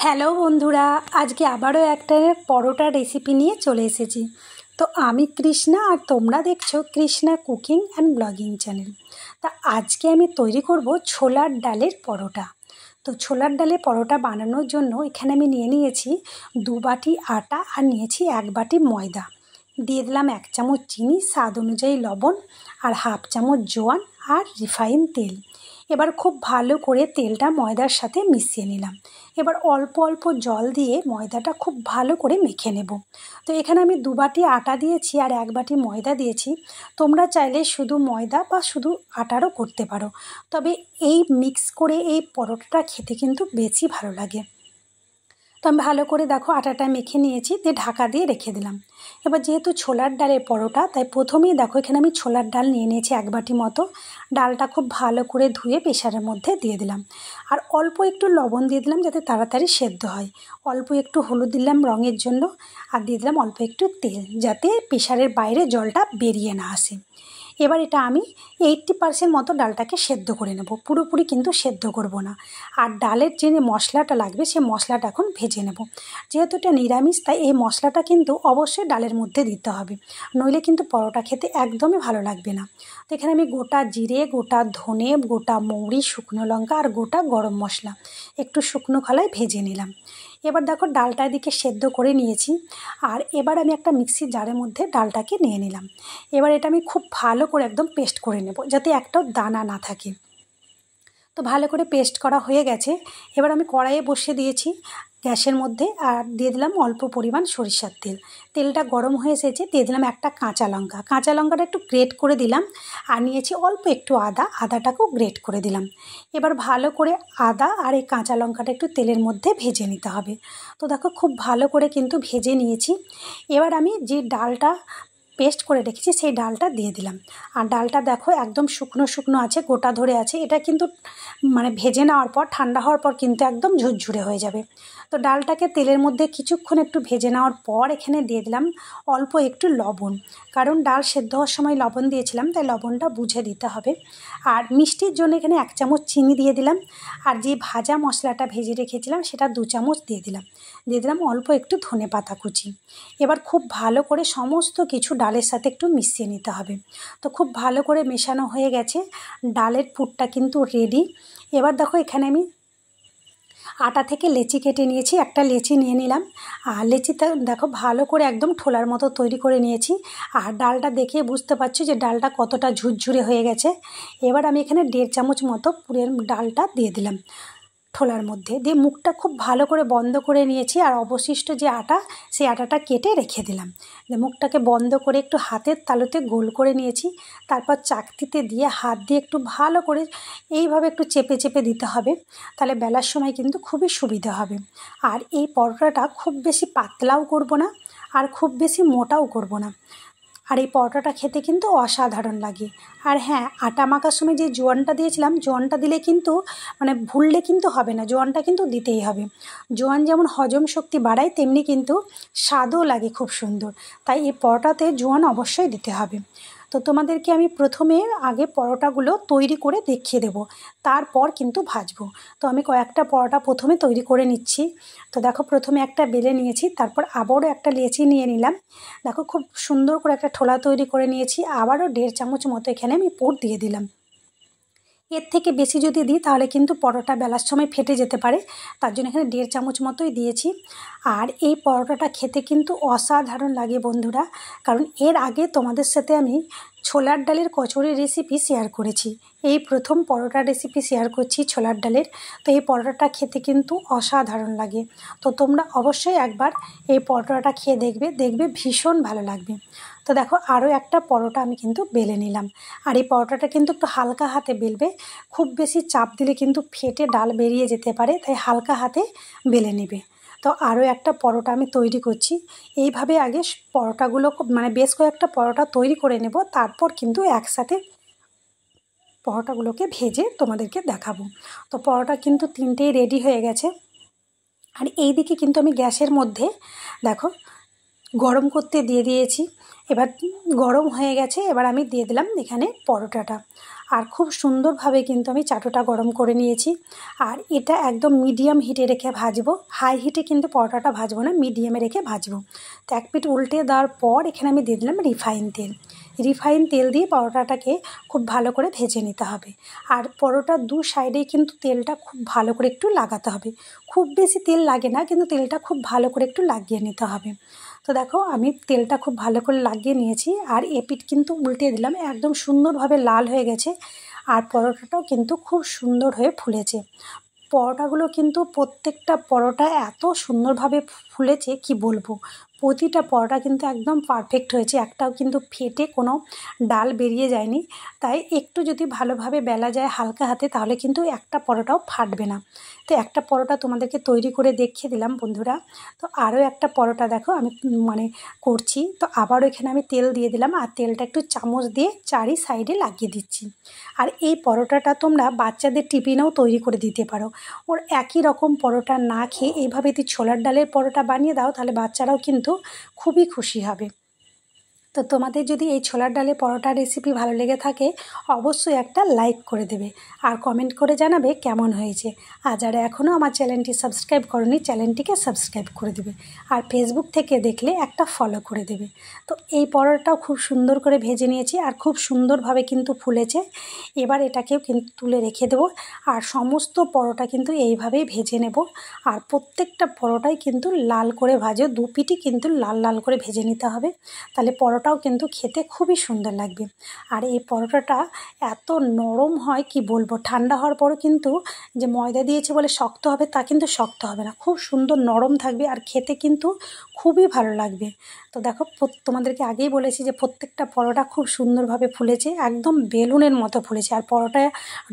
Hello বন্ধুরা, আজকে আবারও একটা পরোটা রেসিপি নিয়ে চলে এসেছি। তো আমি কৃষ্ণা আর তোমরা দেখছো Krishna cooking and blogging channel. তা আজকে আমি তৈরি করব ছোলার ডালের পরোটা। তো ছোলার ডালের পরোটা বানানোর জন্য এখানে আমি নিয়েছি 2 বাটি আটা আর নিয়েছি 1 বাটি ময়দা। দিয়ে দিলাম 1 চামচ চিনি, স্বাদ অনুযায়ী লবণ আর হাফ চামচ জোয়ান আর রিফাইন তেল। এবার খুব ভালো করে তেলটা ময়দার সাথে মিশিয়ে নিলাম। এবার অল্প অল্প জল দিয়ে ময়দাটা খুব ভালো করে মেখে নেব। তো এখানে আমি 2 বাটি আটা দিয়েছি আর 1 বাটি ময়দা দিয়েছি। তোমরা চাইলে শুধু ময়দা বা শুধু আটারও করতে পারো, তবে এই মিক্স করে এই পরোটাটা খেতে কিন্তু বেশি ভালো লাগে। তো আমি ভালো করে দেখো আটাটা মেখে নিয়েছি, দিয়ে ঢাকা দিয়ে রেখে দিলাম। এবার যেহেতু ছোলার ডালের পরোটা, তাই প্রথমেই দেখো এখানে আমি ছোলার ডাল নিয়েছি 1 বাটি মতো। ডালটা খুব ভালো করে ধুয়ে প্রেসারের মধ্যে দিয়ে দিলাম আর অল্প একটু লবণ দিয়ে দিলাম যাতে তাড়াতাড়ি সেদ্ধ হয়। অল্প একটু হলুদ দিলাম রঙের জন্য আর দিয়ে দিলাম অল্প একটু তেল, যাতে প্রেসারের বাইরে জলটা বেরিয়ে না আসে। এবার এটা আমি 80% মতো ডালটাকে সেদ্ধ করে নেব, পুরোপুরি কিন্তু সেদ্ধ করব না। আর ডালের যে মশলাটা লাগবে সেই মশলাটা এখন ভেজে নেব। যেহেতু এটা নিরামিষ, তাই এই মশলাটা কিন্তু অবশ্যই ডালের মধ্যে দিতে হবে, নইলে কিন্তু পরোটা খেতে একদমই ভালো লাগবে না। তো এখানে আমি গোটা জিরে, গোটা ধনে, গোটা মৌরি, শুকনো লঙ্কা আর গোটা গরম মশলা একটু শুকনো খোলায় ভেজে নিলাম। এবার দেখো ডালটা এদিকে সেদ্ধ করে নিয়েছি আর এবার আমি একটা মিক্সির জারের মধ্যে ডালটাকে নিয়ে নিলাম। এবার এটা আমি খুব ভালো করে একদম পেস্ট করে নেব, যাতে একটাও দানা না থাকে। তো ভালো করে পেস্ট করা হয়ে গেছে। এবার আমি কড়াইয়ে বসিয়ে দিয়েছি গ্যাসের মধ্যে আর দিয়ে দিলাম অল্প পরিমাণ সরিষার তেল। তেলটা গরম হয়ে এসেছে, দিয়ে দিলাম একটা কাঁচা লঙ্কা। কাঁচা লঙ্কাটা একটু গ্রেট করে দিলাম আর নিয়েছি অল্প একটু আদাটাকেও গ্রেট করে দিলাম। এবার ভালো করে আদা আর এই কাঁচা লঙ্কাটা একটু তেলের মধ্যে ভেজে নিতে হবে। তো দেখো খুব ভালো করে কিন্তু ভেজে নিয়েছি। এবার আমি যে ডালটা পেস্ট করে রেখেছি সেই ডালটা দিয়ে দিলাম। আর ডালটা দেখো একদম শুকনো শুকনো আছে, গোটা ধরে আছে। এটা কিন্তু ভেজে নেওয়ার পর ঠান্ডা হওয়ার পর কিন্তু একদম ঝুরঝুরে হয়ে যাবে। তো ডালটাকে তেলের মধ্যে কিছুক্ষণ একটু ভেজে নেওয়ার পর এখানে দিয়ে দিলাম অল্প একটু লবণ, কারণ ডাল সেদ্ধ হওয়ার সময় লবণ দিয়েছিলাম, তাই লবণটা বুঝে দিতে হবে। আর মিষ্টির জন্য এখানে 1 চামচ চিনি দিয়ে দিলাম আর যে ভাজা মশলাটা ভেজে রেখেছিলাম সেটা 2 চামচ দিয়ে দিলাম অল্প একটু ধনেপাতা কুচি। এবার খুব ভালো করে সমস্ত কিছু ডালের সাথে একটু মিশিয়ে নিতে হবে। তো খুব ভালো করে মেশানো হয়ে গেছে, ডালের পুরটা কিন্তু রেডি। এবার দেখো এখানে আমি আটা থেকে লেচি কেটে নিয়েছি, একটা লেচি নিয়ে নিলাম। আর লেচিটা দেখো ভালো করে একদম ঠোলার মতো তৈরি করে নিয়েছি। আর ডালটা দেখে বুঝতে পারছি যে ডালটা কতটা ঝুরঝুরে হয়ে গেছে। এবার আমি এখানে 1.5 চামচ মতো পুরের ডালটা দিয়ে দিলাম ঠোলার মধ্যে, দিয়ে মুখটা খুব ভালো করে বন্ধ করে নিয়েছি। আর অবশিষ্ট যে আটা, সেই আটাটা কেটে রেখে দিলাম। মুখটাকে বন্ধ করে একটু হাতের তালুতে গোল করে নিয়েছি। তারপর চাকতিতে দিয়ে হাত দিয়ে একটু ভালো করে এইভাবে একটু চেপে চেপে দিতে হবে, তাহলে বেলার সময় কিন্তু খুবই সুবিধা হবে। আর এই পরোটাটা খুব বেশি পাতলাও করব না আর খুব বেশি মোটাও করব না। আর এই পরোটাটা খেতে কিন্তু অসাধারণ লাগে। আর হ্যাঁ, আটা মাখার সময় যে জোয়ানটা দিয়েছিলাম, জোয়ানটা দিলে কিন্তু ভুললে কিন্তু হবে না, জোয়ানটা কিন্তু দিতেই হবে। জোয়ান যেমন হজম শক্তি বাড়ায়, তেমনি কিন্তু স্বাদও লাগে খুব সুন্দর। তাই এই পরোটাতে জোয়ান অবশ্যই দিতে হবে। তো তোমাদেরকে আমি প্রথমে আগে পরোটাগুলো তৈরি করে দেখিয়ে দেব, তারপর কিন্তু ভাজবো। তো আমি কয়েকটা পরোটা প্রথমে তৈরি করে নিচ্ছি। তো দেখো প্রথমে একটা বেলে নিয়েছি, তারপর আবারও একটা লেচি নিয়ে নিলাম। দেখো খুব সুন্দর করে একটা ঠোলা তৈরি করে নিয়েছি। আবারও 1.5 চামচ মতো এখানে আমি পুর দিয়ে দিলাম। এর থেকে বেশি যদি দিই তাহলে কিন্তু পরোটা বেলার সময় ফেটে যেতে পারে, তার জন্য এখানে 1.5 চামচ মতোই দিয়েছি। আর এই পরোটাটা খেতে কিন্তু অসাধারণ লাগে বন্ধুরা, কারণ এর আগে তোমাদের সাথে আমি ছোলার ডালের কচুরির রেসিপি শেয়ার করেছি। এই প্রথম পরোটা রেসিপি শেয়ার করছি ছোলার ডালের। তো এই পরোটাটা খেতে কিন্তু অসাধারণ লাগে। তো তোমরা অবশ্যই একবার এই পরোটাটা খেয়ে দেখবে ভীষণ ভালো লাগবে। তো দেখো আরও একটা পরোটা আমি কিন্তু বেলে নিলাম। আর এই পরোটাটা কিন্তু একটু হালকা হাতে বেলবে, খুব বেশি চাপ দিলে কিন্তু ফেটে ডাল বেরিয়ে যেতে পারে, তাই হালকা হাতে বেলে নেবে। তো আরও একটা পরোটা আমি তৈরি করছি। এইভাবে আগে পরোটাগুলো বেশ কয়েকটা পরোটা তৈরি করে নেব, তারপর কিন্তু একসাথে পরোটাগুলোকে ভেজে তোমাদেরকে দেখাবো। তো পরোটা কিন্তু 3টেই রেডি হয়ে গেছে। আর এই দিকে কিন্তু আমি গ্যাসের মধ্যে দেখো গরম করতে দিয়ে দিয়েছি। এবার গরম হয়ে গেছে, এবার আমি দিয়ে দিলাম এখানে পরোটাটা। আর খুব সুন্দরভাবে কিন্তু আমি চাটুটা গরম করে নিয়েছি। আর এটা একদম মিডিয়াম হিটে রেখে ভাজবো, হাই হিটে কিন্তু পরোটাটা ভাজবো না, মিডিয়ামে রেখে ভাজবো। তো এক পিঠ উল্টে দেওয়ার পর এখানে আমি দিয়ে দিলাম রিফাইন তেল দিয়ে পরোটাটাকে খুব ভালো করে ভেজে নিতে হবে। আর পরোটার দু সাইডেই কিন্তু তেলটা খুব ভালো করে একটু লাগাতে হবে, খুব বেশি তেল লাগে না, কিন্তু তেলটা খুব ভালো করে একটু লাগিয়ে নিতে হবে। তো দেখো আমি তেলটা খুব ভালো করে লাগিয়ে নিয়েছি, আর এপিঠ কিন্তু উল্টে দিলাম, একদম সুন্দরভাবে লাল হয়ে গেছে। আর পরোটাটাও কিন্তু খুব সুন্দর হয়ে ফুলেছে। পরোটাগুলো কিন্তু প্রত্যেকটা পরোটা এত সুন্দরভাবে ফুলেছে কি বলবো, প্রতিটা পরোটা কিন্তু একদম পারফেক্ট হয়েছে, একটাও কিন্তু ফেটে কোনো ডাল বেরিয়ে যায়নি। তাই একটু যদি ভালোভাবে বেলা যায় হালকা হাতে, তাহলে কিন্তু একটা পরোটাও ফাটবে না। তো একটা পরোটা তোমাদেরকে তৈরি করে দেখিয়ে দিলাম বন্ধুরা। তো আরও একটা পরোটা দেখো আমি করছি। তো আবারও এখানে আমি তেল দিয়ে দিলাম, আর তেলটা একটু চামচ দিয়ে চারি সাইডে লাগিয়ে দিচ্ছি। আর এই পরোটাটা তোমরা বাচ্চাদের টিফিনেও তৈরি করে দিতে পারো। ওর একই রকম পরোটা না খেয়ে এইভাবে যদি ছোলার ডালের পরোটা বানিয়ে দাও, তাহলে বাচ্চারাও কিন্তু খুবই খুশি হবে। তো তোমাদের যদি এই ছোলার ডালের পরোটা রেসিপি ভালো লেগে থাকে, অবশ্যই একটা লাইক করে দেবে আর কমেন্ট করে জানাবে কেমন হয়েছে। আর যারা এখনও আমার চ্যানেলটি সাবস্ক্রাইব করনি, চ্যানেলটিকে সাবস্ক্রাইব করে দেবে। আর ফেসবুক থেকে দেখলে একটা ফলো করে দেবে। তো এই পরোটাটাও খুব সুন্দর করে ভেজে নিয়েছি, আর খুব সুন্দরভাবে কিন্তু ফুলেছে। এবার এটাকেও কিন্তু তুলে রেখে দেবো। আর সমস্ত পরোটা কিন্তু এইভাবেই ভেজে নেব। আর প্রত্যেকটা পরোটাই কিন্তু লাল করে ভাজো, দু পিঠই কিন্তু লাল লাল করে ভেজে নিতে হবে, তাহলে পরোটাও কিন্তু খেতে খুবই সুন্দর লাগবে। আর এই পরোটাটা এত নরম হয় কি বলবো, ঠান্ডা হওয়ার পরও কিন্তু যে ময়দা দিয়েছে বলে শক্ত হবে তা কিন্তু শক্ত হবে না, খুব সুন্দর নরম থাকবে, আর খেতে কিন্তু খুবই ভালো লাগবে। তো দেখো তোমাদেরকে আগেই বলেছি যে প্রত্যেকটা পরোটা খুব সুন্দরভাবে ফুলেছে, একদম বেলুনের মতো ফুলেছে। আর পরোটা,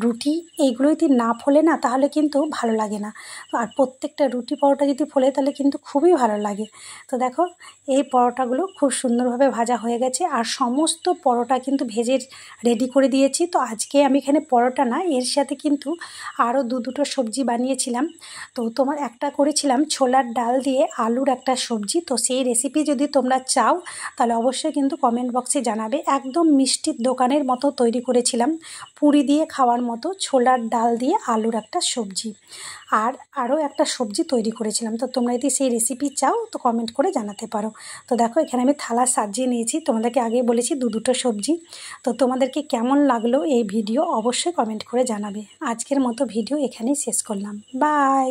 রুটি এইগুলো যদি না ফোলে না, তাহলে কিন্তু ভালো লাগে না। আর প্রত্যেকটা রুটি পরোটা যদি ফোলে তাহলে কিন্তু খুবই ভালো লাগে। তো দেখো এই পরোটাগুলো খুব সুন্দরভাবে ভাজা হয়ে গেছে, আর সমস্ত পরোটা কিন্তু ভেজে রেডি করে দিয়েছি। তো আজকে আমি এখানে পরোটা না, এর সাথে কিন্তু আরও দুটো সবজি বানিয়েছিলাম। তো তোমার একটা করেছিলাম ছোলার ডাল দিয়ে আলুর একটা সবজি। তো সেই রেসিপি যদি তোমরা চাও, তাহলে অবশ্যই কিন্তু কমেন্ট বক্সে জানাবে। একদম মিষ্টির দোকানের মতো তৈরি করেছিলাম, পুরি দিয়ে খাওয়ার মতো ছোলার ডাল দিয়ে আলুর একটা সবজি। আর আরও একটা সবজি তৈরি করেছিলাম। তো তোমরা যদি সেই রেসিপি চাও তো কমেন্ট করে জানাতে পারো। তো দেখো এখানে আমি থালা সাজিয়ে নিয়েছি, তোমাদেরকে আগে বলেছি দুটো সবজি। তো তোমাদেরকে কেমন লাগলো এই ভিডিও অবশ্যই কমেন্ট করে জানাবে। আজকের মতো ভিডিও এখানেই শেষ করলাম, বাই।